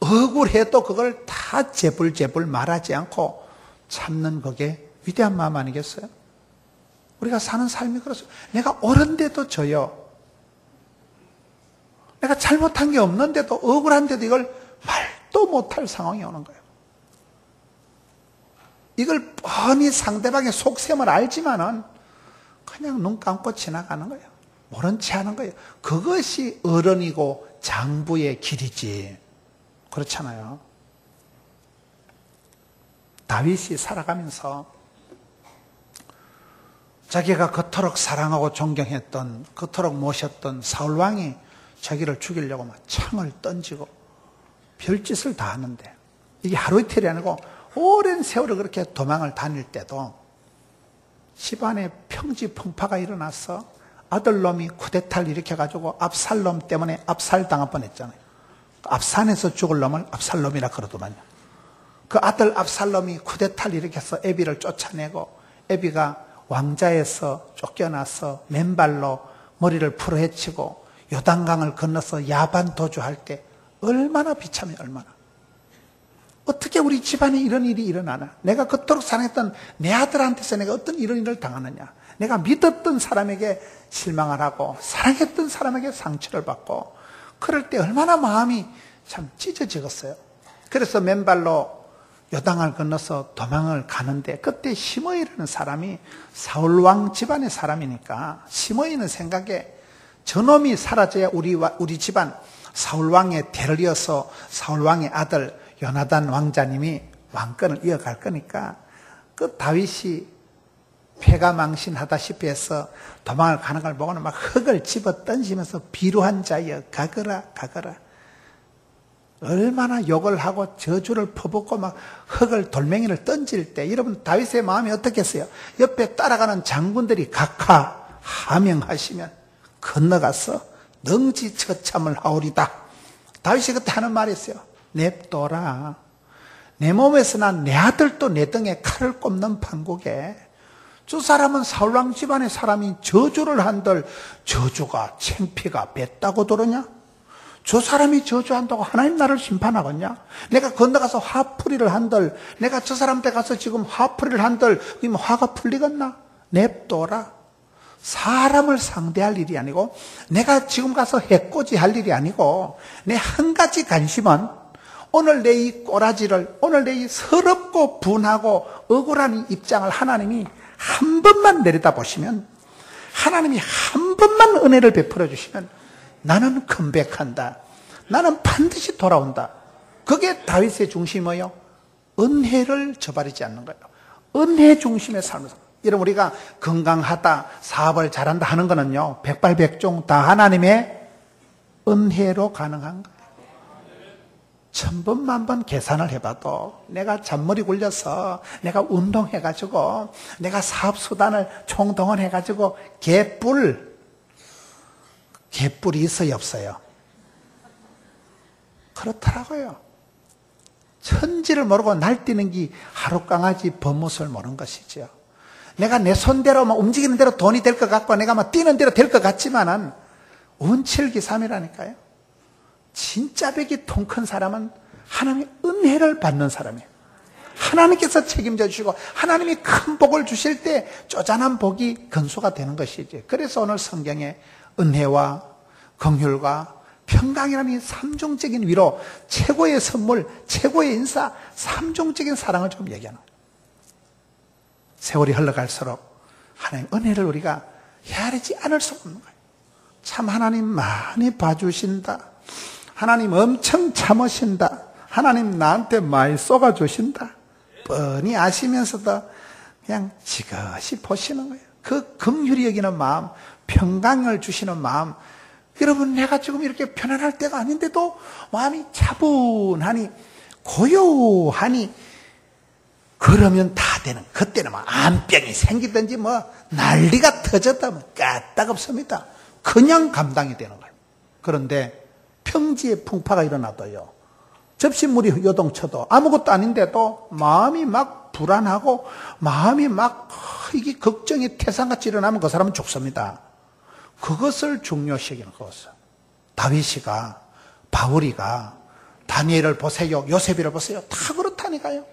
억울해도 그걸 다 재불재불 말하지 않고 참는 그게 위대한 마음 아니겠어요? 우리가 사는 삶이 그렇습니다. 내가 옳은데도 져요. 내가 잘못한 게 없는데도, 억울한데도 이걸 말도 못할 상황이 오는 거예요. 이걸 뻔히 상대방의 속셈을 알지만은 그냥 눈 감고 지나가는 거예요. 모른 채 하는 거예요. 그것이 어른이고 장부의 길이지. 그렇잖아요. 다윗이 살아가면서 자기가 그토록 사랑하고 존경했던, 그토록 모셨던 사울왕이 자기를 죽이려고 막 창을 던지고 별짓을 다 하는데, 이게 하루 이틀이 아니고 오랜 세월을 그렇게 도망을 다닐 때도 집안에 평지풍파가 일어나서 아들놈이 쿠데타를 일으켜가지고 압살롬 때문에 압살당할 뻔했잖아요. 압산에서 죽을 놈을 압살롬이라 그러더만요. 그 아들 압살롬이 쿠데타를 일으켜서 애비를 쫓아내고, 애비가 왕자에서 쫓겨나서 맨발로 머리를 풀어헤치고 요단강을 건너서 야반 도주할 때 얼마나 비참해, 얼마나. 어떻게 우리 집안에 이런 일이 일어나나? 내가 그토록 사랑했던 내 아들한테서 내가 어떤 이런 일을 당하느냐? 내가 믿었던 사람에게 실망을 하고 사랑했던 사람에게 상처를 받고, 그럴 때 얼마나 마음이 참 찢어지겠어요. 그래서 맨발로 요단강을 건너서 도망을 가는데, 그때 시므이라는 사람이 사울왕 집안의 사람이니까 시므이는 생각에 저놈이 사라져야 우리 집안 사울왕의 대를 이어서 사울왕의 아들 요나단 왕자님이 왕권을 이어갈 거니까, 그 다윗이 패가 망신하다시피 해서 도망을 가는 걸 보고는 막 흙을 집어 던지면서 비루한 자여 가거라 가거라. 얼마나 욕을 하고 저주를 퍼붓고 막 흙을 돌멩이를 던질 때 여러분 다윗의 마음이 어떻겠어요? 옆에 따라가는 장군들이 각하 하명하시면 건너가서 능지 처참을 하오리다. 다윗이 그때 하는 말이 있어요. 냅둬라. 내 몸에서 난 내 아들도 내 등에 칼을 꼽는 판국에 저 사람은 사울왕 집안의 사람이 저주를 한들 저주가 창피가 뱉다고 들으냐? 저 사람이 저주한다고 하나님 나를 심판하겠냐? 내가 건너가서 화풀이를 한들 내가 저 사람한테 가서 지금 화풀이를 한들 그러면 화가 풀리겠나? 냅둬라. 사람을 상대할 일이 아니고 내가 지금 가서 해코지 할 일이 아니고 내 한 가지 관심은 오늘 내 이 꼬라지를 오늘 내 이 서럽고 분하고 억울한 입장을 하나님이 한 번만 내려다보시면 하나님이 한 번만 은혜를 베풀어 주시면 나는 컴백한다. 나는 반드시 돌아온다. 그게 다윗의 중심이에요. 은혜를 저버리지 않는 거예요. 은혜 중심의 삶을 삽니다. 여러분 우리가 건강하다, 사업을 잘한다 하는 거는요. 백발백중 다 하나님의 은혜로 가능한 거예요. 천번 만번 계산을 해봐도 내가 잔머리 굴려서 내가 운동해가지고 내가 사업수단을 총동원해가지고 개뿔이 있어요 없어요? 그렇더라고요. 천지를 모르고 날뛰는 게 하룻강아지 버뭇을 모르는 것이죠. 내가 내 손대로 막 움직이는 대로 돈이 될 것 같고 내가 막 뛰는 대로 될 것 같지만은 운칠기삼이라니까요. 진짜 벽이 통 큰 사람은 하나님의 은혜를 받는 사람이에요. 하나님께서 책임져 주시고 하나님이 큰 복을 주실 때 쪼잔한 복이 근수가 되는 것이지. 그래서 오늘 성경에 은혜와 긍휼과 평강이라는 이 삼중적인 위로, 최고의 선물, 최고의 인사, 삼중적인 사랑을 좀 얘기하는 거예요. 세월이 흘러갈수록 하나님 은혜를 우리가 헤아리지 않을 수 없는 거예요. 참 하나님 많이 봐주신다. 하나님 엄청 참으신다. 하나님 나한테 많이 쏟아주신다. 뻔히 아시면서도 그냥 지그시 보시는 거예요. 그 긍휼히 여기는 마음, 평강을 주시는 마음. 여러분 내가 지금 이렇게 편안할 때가 아닌데도 마음이 차분하니 고요하니 그러면 다 되는. 그때는 막 암병이 생기든지 뭐 난리가 터졌다면 까딱없습니다. 그냥 감당이 되는 거예요. 그런데 평지에 풍파가 일어나도요, 접시물이 요동쳐도 아무것도 아닌데도 마음이 막 불안하고 마음이 막 이게 걱정이 태산같이 일어나면 그 사람은 죽습니다. 그것을 중요시 여기는 것을. 다윗이가, 바울이가, 다니엘을 보세요, 요셉이를 보세요. 다 그렇다니까요.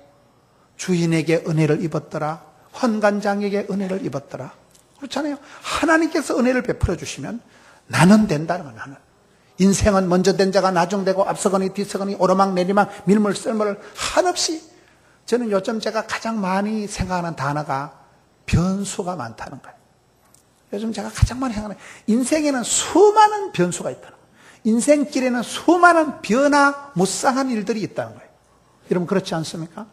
주인에게 은혜를 입었더라. 환관장에게 은혜를 입었더라. 그렇잖아요. 하나님께서 은혜를 베풀어 주시면 나는 된다는 거예요. 나는. 인생은 먼저 된 자가 나중되고 앞서거니 뒤서거니 오르막 내리막 밀물 썰물 한없이. 저는 요즘 제가 가장 많이 생각하는 단어가 변수가 많다는 거예요. 요즘 제가 가장 많이 생각하는, 인생에는 수많은 변수가 있다는 거예요. 인생길에는 수많은 변화무쌍한 일들이 있다는 거예요. 여러분 그렇지 않습니까?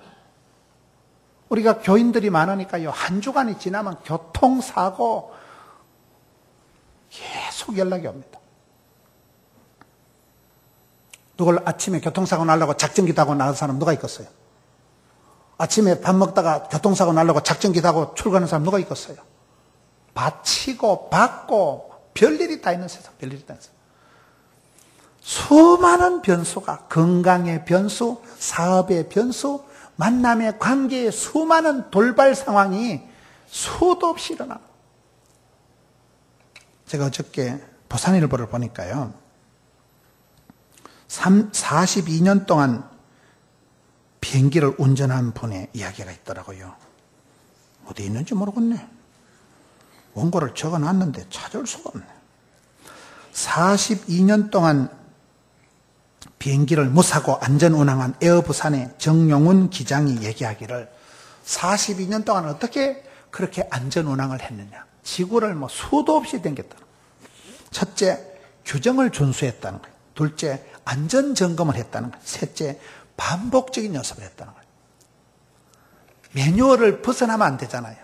우리가 교인들이 많으니까요, 한 주간이 지나면 교통사고 계속 연락이 옵니다. 누굴 아침에 교통사고 나려고 작전기 타고 나간 사람 누가 있겠어요? 아침에 밥 먹다가 교통사고 나려고 작전기 타고 출근하는 사람 누가 있겠어요? 바치고 받고 별일이 다 있는 세상, 별일이 다 있는 세상. 수많은 변수가, 건강의 변수, 사업의 변수, 만남의 관계의 수많은 돌발 상황이 수도 없이 일어나. 제가 어저께 부산일보를 보니까요, 42년 동안 비행기를 운전한 분의 이야기가 있더라고요. 어디 있는지 모르겠네. 원고를 적어놨는데 찾을 수가 없네. 42년 동안 비행기를 무사고 안전 운항한 에어부산의 정용훈 기장이 얘기하기를 42년 동안 어떻게 그렇게 안전 운항을 했느냐. 지구를 뭐 수도 없이 댕겼다는 거예요. 첫째, 규정을 준수했다는 거예요. 둘째, 안전 점검을 했다는 거예요. 셋째, 반복적인 연습을 했다는 거예요. 매뉴얼을 벗어나면 안 되잖아요.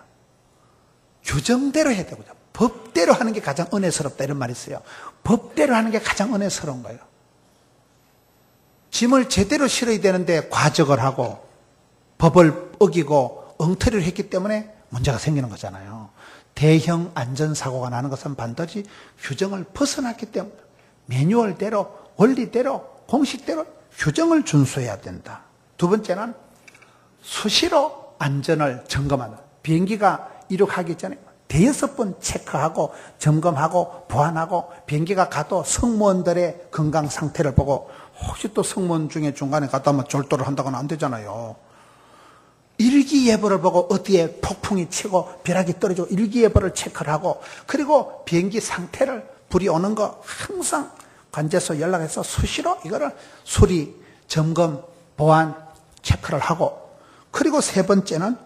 규정대로 해야 되고요. 법대로 하는 게 가장 은혜스럽다 이런 말이 있어요. 법대로 하는 게 가장 은혜스러운 거예요. 짐을 제대로 실어야 되는데 과적을 하고 법을 어기고 엉터리를 했기 때문에 문제가 생기는 거잖아요. 대형 안전사고가 나는 것은 반드시 규정을 벗어났기 때문에 매뉴얼대로, 원리대로, 공식대로 규정을 준수해야 된다. 두 번째는 수시로 안전을 점검한다. 비행기가 이륙하기 전에 대여섯 번 체크하고 점검하고 보완하고, 비행기가 가도 승무원들의 건강 상태를 보고, 혹시 또 승무원 중에 중간에 갔다 뭐 졸도를 한다거나 안 되잖아요. 일기예보를 보고 어디에 폭풍이 치고 벼락이 떨어지고 일기예보를 체크를 하고, 그리고 비행기 상태를, 불이 오는 거 항상 관제소 연락해서 수시로 이거를 수리, 점검, 보완, 체크를 하고, 그리고 세 번째는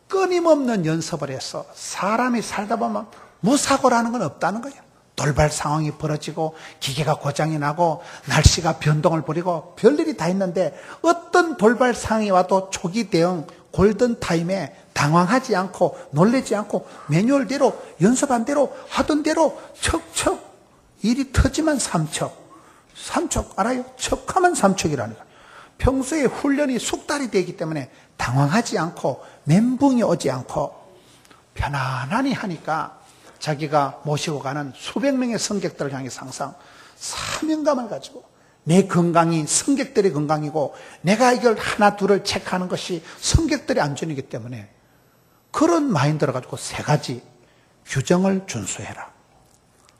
끊임없는 연습을 해서 사람이 살다 보면 무사고라는 건 없다는 거예요. 돌발 상황이 벌어지고 기계가 고장이 나고 날씨가 변동을 부리고 별일이 다 있는데, 어떤 돌발 상황이 와도 초기 대응, 골든타임에 당황하지 않고 놀라지 않고 매뉴얼대로 연습한 대로 하던 대로 척척 일이 터지면 삼척 알아요? 척하면 삼척이라니까. 평소에 훈련이 숙달이 되기 때문에 당황하지 않고 멘붕이 오지 않고 편안하니 하니까 자기가 모시고 가는 수백 명의 승객들을 향해서 항상 사명감을 가지고, 내 건강이 승객들의 건강이고 내가 이걸 하나 둘을 체크하는 것이 승객들의 안전이기 때문에 그런 마인드를 가지고 세 가지 규정을 준수해라.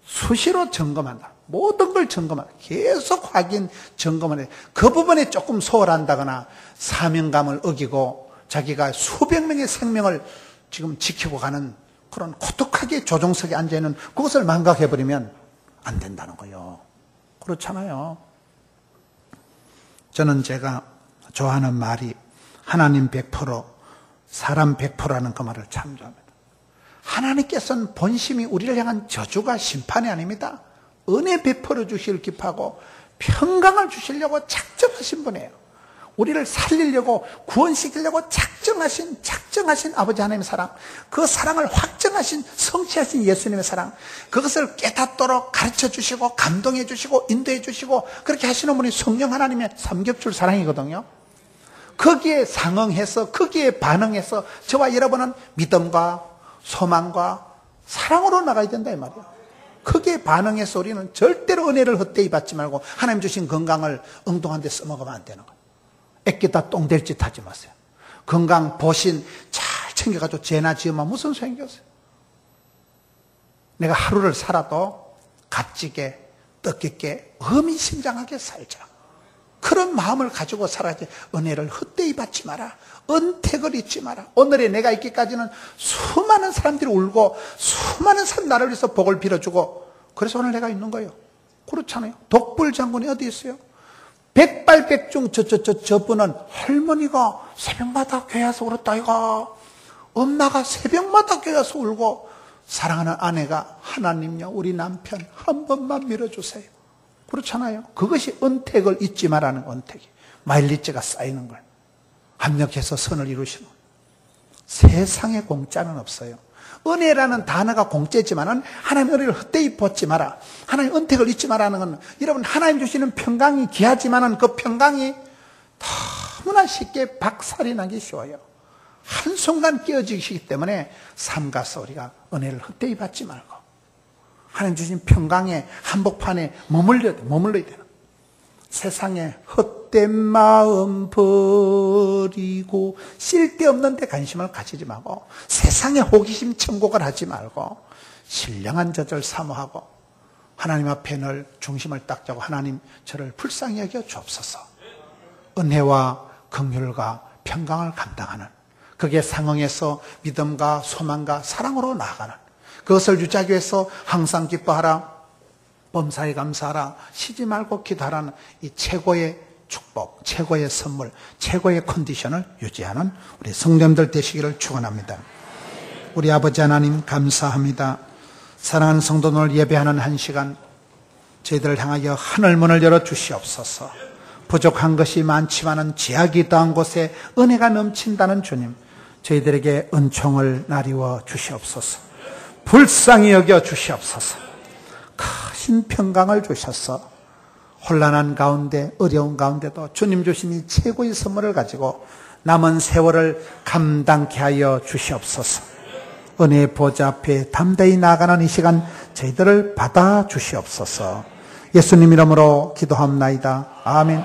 수시로 점검한다. 모든 걸 점검한다. 계속 확인, 점검을 해. 그 부분에 조금 소홀한다거나 사명감을 어기고 자기가 수백 명의 생명을 지금 지키고 가는 그런 고독하게 조종석에 앉아있는 그것을 망각해버리면 안 된다는 거예요. 그렇잖아요. 저는 제가 좋아하는 말이 하나님 100%, 사람 100%라는 그 말을 참 좋아합니다. 하나님께서는 본심이 우리를 향한 저주가 심판이 아닙니다. 은혜 베풀어 주실 기뻐하고 평강을 주시려고 작정하신 분이에요. 우리를 살리려고, 구원시키려고 작정하신 아버지 하나님의 사랑, 그 사랑을 확정하신, 성취하신 예수님의 사랑, 그것을 깨닫도록 가르쳐 주시고 감동해 주시고 인도해 주시고 그렇게 하시는 분이 성령 하나님의 삼겹줄 사랑이거든요. 거기에 상응해서, 거기에 반응해서 저와 여러분은 믿음과 소망과 사랑으로 나가야 된다 이 말이에요. 거기에 반응해서 우리는 절대로 은혜를 헛되이 받지 말고 하나님 주신 건강을 엉뚱한 데 써먹으면 안 되는 거예요. 애끼다 똥 될 짓 하지 마세요. 건강 보신 잘 챙겨가지고 죄나 지으면 무슨 소용이 없어요. 내가 하루를 살아도 값지게, 뜻깊게, 의미심장하게 살자. 그런 마음을 가지고 살아야지. 은혜를 헛되이 받지 마라. 은택을 잊지 마라. 오늘의 내가 있기까지는 수많은 사람들이 울고 수많은 사람 나를 위해서 복을 빌어주고, 그래서 오늘 내가 있는 거예요. 그렇잖아요. 독불 장군이 어디 있어요? 백발백중 저분은 할머니가 새벽마다 교회 와서 울었다 이가, 엄마가 새벽마다 교회 와서 울고, 사랑하는 아내가 하나님요 우리 남편 한 번만 밀어주세요. 그렇잖아요. 그것이 은택을 잊지 말라는 은택이, 마일리지가 쌓이는 걸 합력해서 선을 이루시는 거예요. 세상에 공짜는 없어요. 은혜라는 단어가 공짜지만은 하나님 은혜를 헛되이 벗지 마라, 하나님 은택을 잊지 마라는 건, 여러분 하나님 주시는 평강이 귀하지만은 그 평강이 너무나 쉽게 박살이 나기 쉬워요. 한순간 깨어지기 때문에 삼가서 우리가 은혜를 헛되이 받지 말고 하나님 주신 평강의 한복판에 머물러야 되는, 세상에 헛된 마음 버리고 쓸데없는 데 관심을 가지지 말고, 세상에 호기심 천국을 하지 말고 신령한 젖을 사모하고 하나님 앞에 늘 중심을 딱 잡고, 하나님 저를 불쌍히 여겨 주옵소서. 은혜와 긍휼과 평강을 감당하는, 그게 상응해서 믿음과 소망과 사랑으로 나아가는, 그것을 유지하기 위해서 항상 기뻐하라, 범사에 감사하라, 쉬지 말고 기도하라는 이 최고의 축복, 최고의 선물, 최고의 컨디션을 유지하는 우리 성도님들 되시기를 축원합니다. 우리 아버지 하나님 감사합니다. 사랑하는 성도들 예배하는 한 시간 저희들을 향하여 하늘문을 열어 주시옵소서. 부족한 것이 많지만은 제약이 더한 곳에 은혜가 넘친다는 주님, 저희들에게 은총을 나리워 주시옵소서. 불쌍히 여겨 주시옵소서. 큰 평강을 주셔서 혼란한 가운데, 어려운 가운데도 주님 주신 이 최고의 선물을 가지고 남은 세월을 감당케 하여 주시옵소서. 은혜의 보좌 앞에 담대히 나아가는 이 시간 저희들을 받아 주시옵소서. 예수님 이름으로 기도합나이다. 아멘.